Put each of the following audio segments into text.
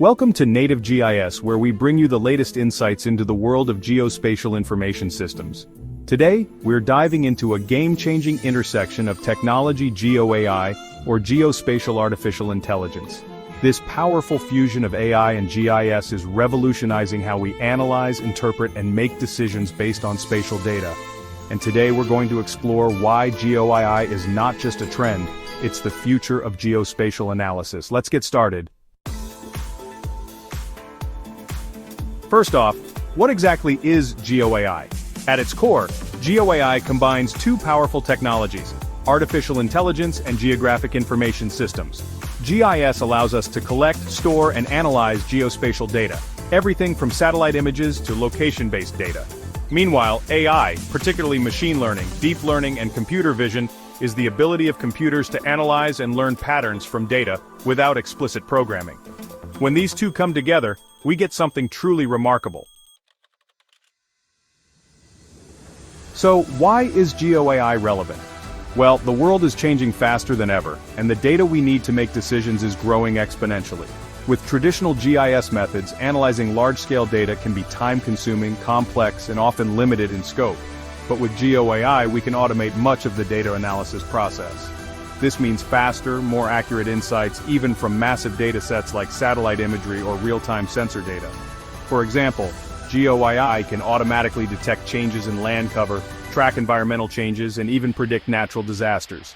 Welcome to Native GIS, where we bring you the latest insights into the world of geospatial information systems. Today, we're diving into a game-changing intersection of technology GeoAI, or geospatial artificial intelligence. This powerful fusion of AI and GIS is revolutionizing how we analyze, interpret, and make decisions based on spatial data. And today we're going to explore why GeoAI is not just a trend, it's the future of geospatial analysis. Let's get started. First off, what exactly is GeoAI? At its core, GeoAI combines two powerful technologies: artificial intelligence and geographic information systems. GIS allows us to collect, store, and analyze geospatial data, everything from satellite images to location-based data. Meanwhile, AI, particularly machine learning, deep learning, and computer vision, is the ability of computers to analyze and learn patterns from data without explicit programming. When these two come together, we get something truly remarkable. So, why is GeoAI relevant? Well, the world is changing faster than ever, and the data we need to make decisions is growing exponentially. With traditional GIS methods, analyzing large-scale data can be time-consuming, complex, and often limited in scope. But with GeoAI, we can automate much of the data analysis process. This means faster, more accurate insights, even from massive datasets like satellite imagery or real-time sensor data. For example, GeoAI can automatically detect changes in land cover, track environmental changes, and even predict natural disasters.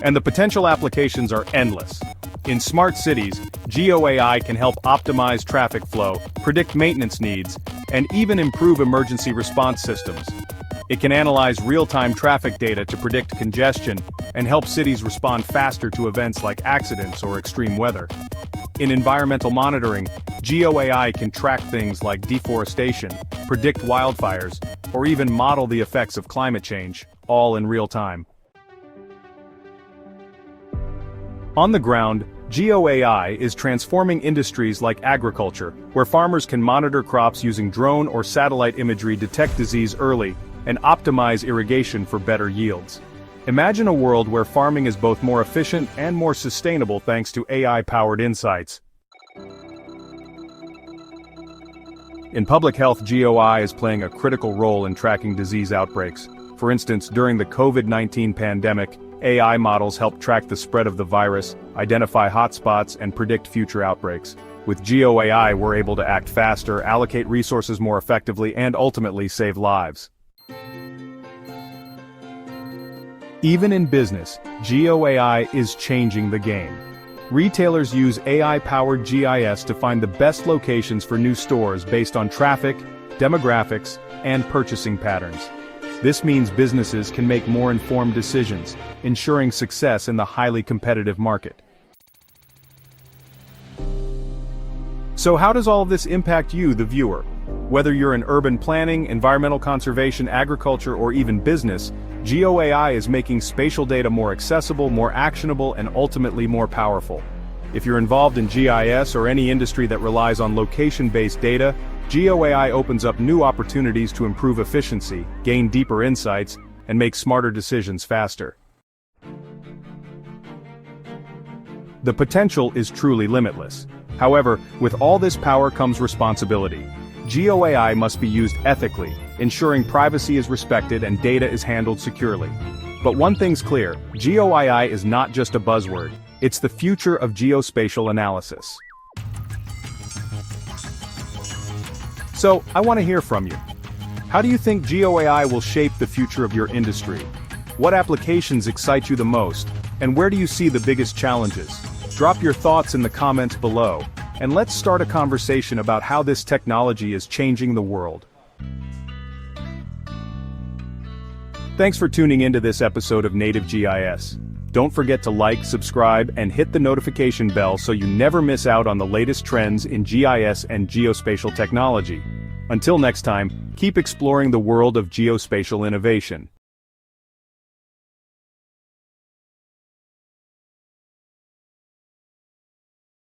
And the potential applications are endless. In smart cities, GeoAI can help optimize traffic flow, predict maintenance needs, and even improve emergency response systems. It can analyze real-time traffic data to predict congestion and help cities respond faster to events like accidents or extreme weather. In environmental monitoring, GeoAI can track things like deforestation, predict wildfires, or even model the effects of climate change, all in real time. On the ground, GeoAI is transforming industries like agriculture, where farmers can monitor crops using drone or satellite imagery, detect disease early, and optimize irrigation for better yields. Imagine a world where farming is both more efficient and more sustainable thanks to AI-powered insights. In public health, GeoAI is playing a critical role in tracking disease outbreaks. For instance, during the COVID-19 pandemic, AI models helped track the spread of the virus, identify hotspots, and predict future outbreaks. With GeoAI, we're able to act faster, allocate resources more effectively, and ultimately save lives. Even in business, GeoAI is changing the game. Retailers use AI-powered GIS to find the best locations for new stores based on traffic, demographics, and purchasing patterns. This means businesses can make more informed decisions, ensuring success in the highly competitive market. So how does all of this impact you, the viewer? Whether you're in urban planning, environmental conservation, agriculture, or even business, GeoAI is making spatial data more accessible, more actionable, and ultimately more powerful. If you're involved in GIS or any industry that relies on location-based data, GeoAI opens up new opportunities to improve efficiency, gain deeper insights, and make smarter decisions faster. The potential is truly limitless. However, with all this power comes responsibility. GeoAI must be used ethically, ensuring privacy is respected and data is handled securely. But one thing's clear, GeoAI is not just a buzzword, it's the future of geospatial analysis. So, I want to hear from you. How do you think GeoAI will shape the future of your industry? What applications excite you the most? And where do you see the biggest challenges? Drop your thoughts in the comments below, and let's start a conversation about how this technology is changing the world. Thanks for tuning into this episode of Native GIS. Don't forget to like, subscribe, and hit the notification bell so you never miss out on the latest trends in GIS and geospatial technology. Until next time, keep exploring the world of geospatial innovation.